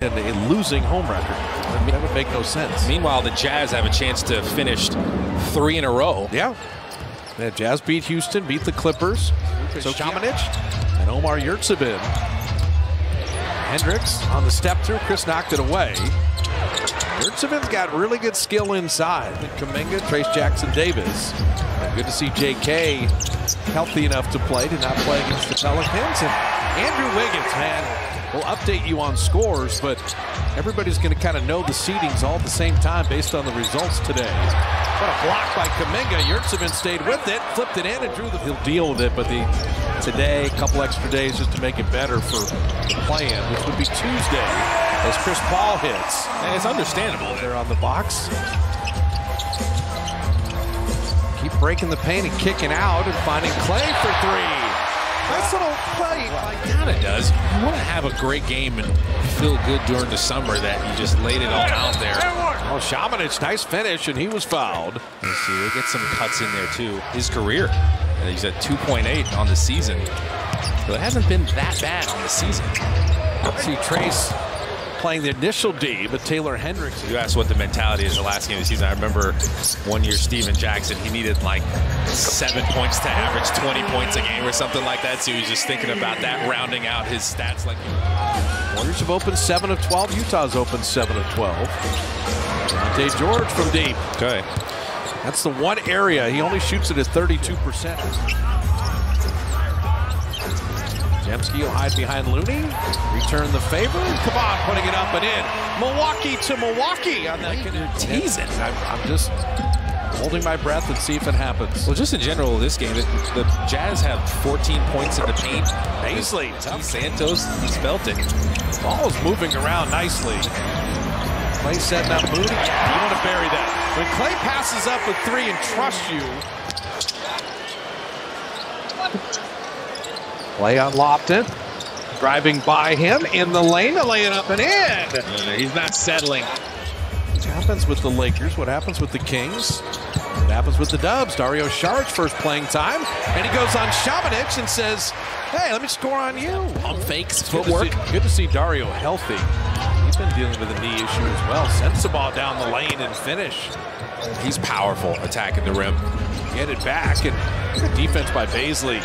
and a losing home record. That would make no sense. Meanwhile, the Jazz have a chance to finish 3 in a row. Yeah. The Jazz beat Houston, beat the Clippers. So Šamanić and Omer Yurtseven. Hendricks on the step through. Chris knocked it away. Yurtseven's got really good skill inside. Kuminga, Trayce Jackson-Davis. Good to see J.K. healthy enough to play. Did not play against the Pelicans. And Andrew Wiggins, man, will update you on scores, but everybody's going to kind of know the seedings all at the same time based on the results today. What a block by Kuminga. Yurtseven stayed with it, flipped it in, and drew the... He'll deal with it, but today, a couple extra days just to make it better for the play-in, which would be Tuesday, as Chris Paul hits. And it's understandable. They're on the box. Keep breaking the paint and kicking out and finding Clay for 3. Nice little play. It kind of does. You want to have a great game and feel good during the summer that you just laid it all out there. Oh, Šamanić, nice finish, and he was fouled. You see, they get some cuts in there, too. His career, he's at 2.8 on the season. So it hasn't been that bad on the season. See Trayce playing the initial D, but Taylor Hendricks. You asked what the mentality is the last game of the season. I remember one year Steven Jackson, he needed like 7 points to average 20 points a game or something like that. So he was just thinking about that, rounding out his stats. Like Warriors have opened 7 of 12. Utah's opened 7 of 12. Keyonte George from deep. Okay. That's the one area. He only shoots it at 32%. Podziemski will hide behind Looney. Return the favor. Come on, putting it up and in. Milwaukee to Milwaukee on that. You're teasing. I'm just holding my breath and see if it happens. Well, just in general, this game, the Jazz have 14 points in the paint. Baisley. Santos, he's felt it. Ball is moving around nicely. Clay setting up Moody. You want to bury that. When Clay passes up with 3 and trusts you. Clay on Lofton. Driving by him in the lane to lay it up and in. He's not settling. What happens with the Lakers? What happens with the Kings? What happens with the Dubs? Dario Saric first playing time. And he goes on Šamanić and says, hey, let me score on you. Pump fakes, footwork. Good to see Dario healthy. He's been dealing with a knee issue as well. Sends the ball down the lane and finish. He's powerful attacking the rim. Get it back, and good defense by Baisley.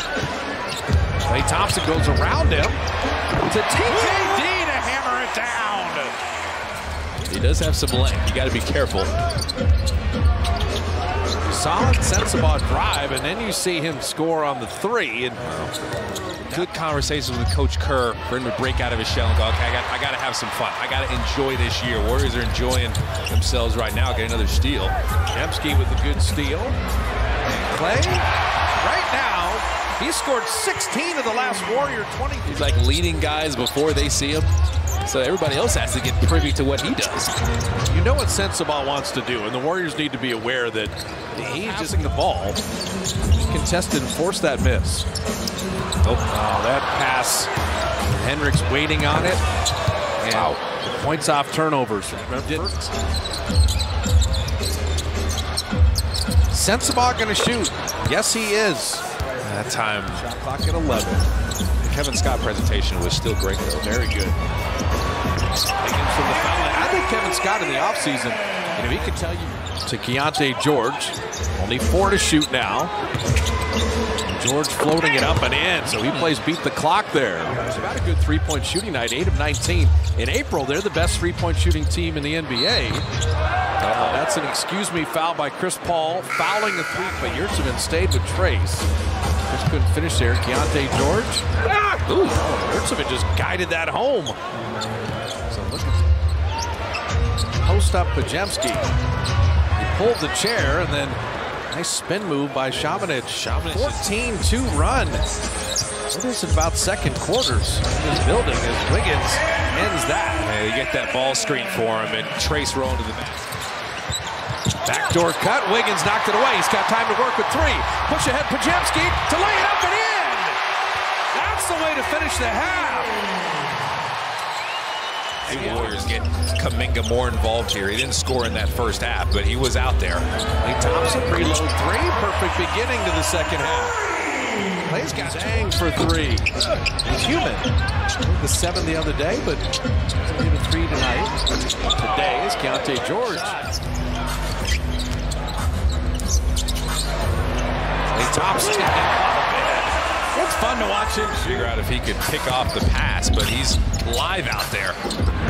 Klay Thompson goes around him to TKD to hammer it down. He does have some length. You got to be careful. Solid Sensabaugh drive, and then you see him score on the 3. And good conversations with Coach Kerr for him to break out of his shell and go, okay, I got to have some fun. I got to enjoy this year. Warriors are enjoying themselves right now. Get another steal. Podziemski with a good steal. And Clay, right now, he scored 16 of the last Warrior 20. He's like leading guys before they see him. So everybody else has to get privy to what he does. You know what Sensabaugh wants to do, and the Warriors need to be aware that he's just in the ball. Contested and forced that miss. Oh, that pass. Hendricks waiting on it. And wow. Points off turnovers. Sensabaugh going to shoot. Yes, he is. That time. Shot clock at 11. The Kevin Scott presentation was still great, though. Very good. Higgins from the foul line. I think Kevin Scott in the offseason, he could tell you to Keyonte George. Only 4 to shoot now. George floating it up and in, so he plays beat the clock there. It's about a good three-point shooting night, 8 of 19. In April, they're the best three-point shooting team in the NBA. That's an excuse me foul by Chris Paul, fouling the 3, but Yurtseven stayed with Trayce. Just couldn't finish there. Keyonte George. Ooh, Yurtseven just guided that home. So look at post up Podziemski. He pulled the chair and then nice spin move by Šamanić. 14-2 run. What is it about second quarters in this building as Wiggins ends that? Yeah, you get that ball screen for him and Trayce rolling to the basket. Backdoor cut. Wiggins knocked it away. He's got time to work with 3. Push ahead Podziemski to lay it up and in. That's the way to finish the half. The Warriors get Kuminga more involved here. He didn't score in that first half, but he was out there. Klay Thompson reload 3. Perfect beginning to the second half. Clay's got Zhang for three. He's human. The 7 the other day, but doesn't get a 3 tonight. Today is Keyonte George. Klay Thompson. It's fun to watch him figure out if he could pick off the pass, but he's live out there.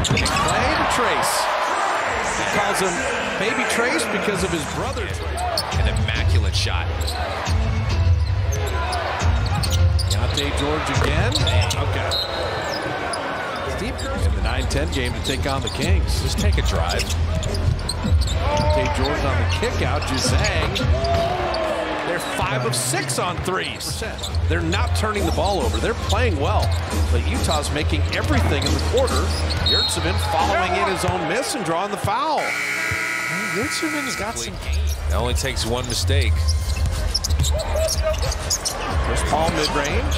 Klay to Trace. He calls him Baby Trace because of his brother. An immaculate shot. Keyonte George again. Okay. Steve Kerr in the 9-10 game to take on the Kings. Just take a drive. Keyonte George on the kick out. Zhang. They're 5 of 6 on threes. They're not turning the ball over. They're playing well. But Utah's making everything in the quarter. Yurtseven following in his own miss and drawing the foul. Yurtseven's got some game. It only takes one mistake. Chris Paul mid-range.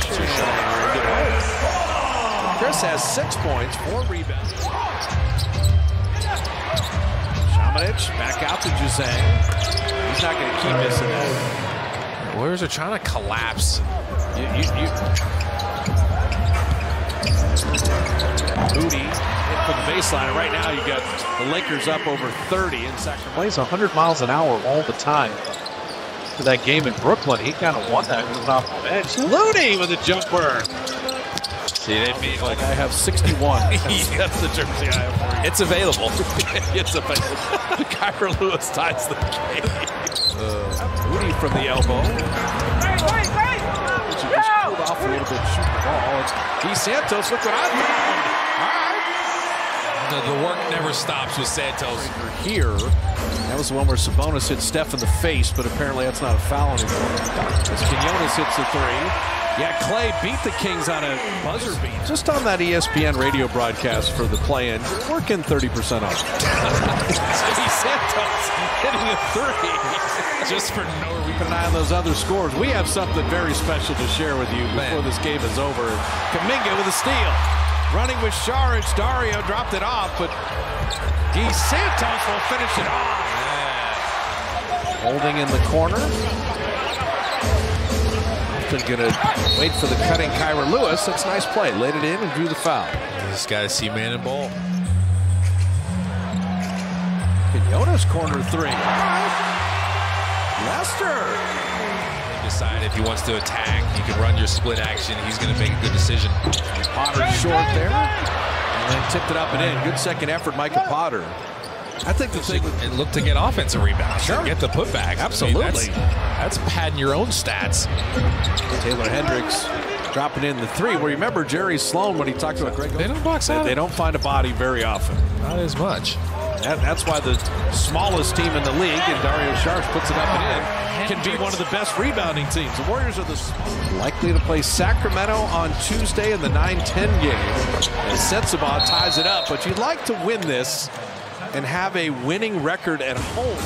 Chris has 6 points, 4 rebounds. Šamanić back out to Zhang. He's not going to keep missing that. Warriors are trying to collapse. Moody hit for the baseline. And right now you got the Lakers up over 30 in Sacramento. Plays 100 miles an hour all the time. For that game in Brooklyn, he kind of won that moving off the bench. Looney with a jumper. See, they made like I have 61. That's the jersey I have for you. It's available. It's available. Kyra Lewis ties the game. Moody from the elbow. She just pulled off a little bit, shooting the ball. It's Guy Santos. Look what I found. All right. The work never stops with Santos. Here, that was the one where Sabonis hit Steph in the face, but apparently that's not a foul anymore. As Quinones hits the 3. Yeah, Klay beat the Kings on a buzzer beat. Just on that ESPN radio broadcast for the play-in, working 30% off. Santos hitting a 3. Just for no reason. Keep an eye on those other scores. We have something very special to share with you before this game is over. Kuminga with a steal. Running with Šarić. Dario dropped it off, but Guy Santos will finish it off. Yeah. Holding in the corner. Gonna wait for the cutting Kyra Lewis. That's a nice play. Laid it in and drew the foul. Just got to see man and ball. Quinones corner 3. Lester. Decide if he wants to attack. You can run your split action. He's going to make a good decision. Potter short there. And then tipped it up and in. Good second effort, Micah Potter. I think the thing and look to get offensive rebounds. Sure. Get the putback. Absolutely. I mean, that's padding your own stats. Taylor Hendricks dropping in the 3. Well, remember Jerry Sloan when he talked about Greg. They don't box out. They don't find a body very often. Not as much. That's why the smallest team in the league, and Dario Šarić puts it up and in, can be one of the best rebounding teams. The Warriors are likely to play Sacramento on Tuesday in the 9-10 game. And Sensabaugh ties it up, but you'd like to win this and have a winning record at home.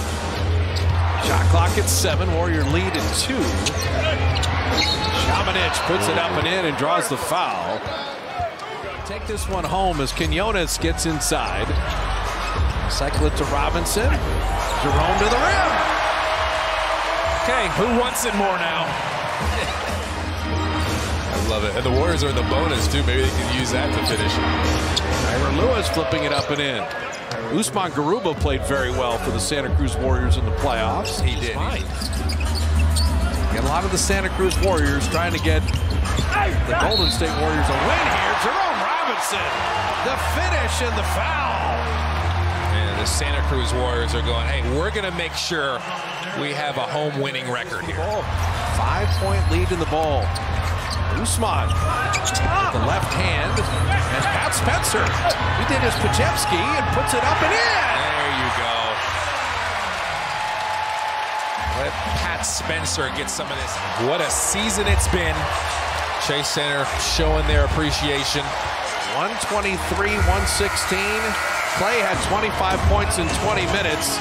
Shot clock at 7, Warrior lead at 2. Šamanić puts it up and in and draws the foul. Take this one home as Quinones gets inside. Cycle it to Robinson. Jerome to the rim. Okay, who wants it more now? I love it. And the Warriors are in the bonus, too. Maybe they can use that to finish. Kyra Lewis flipping it up and in. Usman Garuba played very well for the Santa Cruz Warriors in the playoffs. He did. Get a lot of the Santa Cruz Warriors trying to get the Golden State Warriors a win here. Jerome Robinson, the finish and the foul. And the Santa Cruz Warriors are going, hey, we're going to make sure we have a home winning record here. 5-point lead in the ball. Usman with the left hand, and Pat Spencer. He did his Pajewski and puts it up and in. There you go. Let Pat Spencer get some of this. What a season it's been. Chase Center showing their appreciation. 123-116. Klay had 25 points in 20 minutes.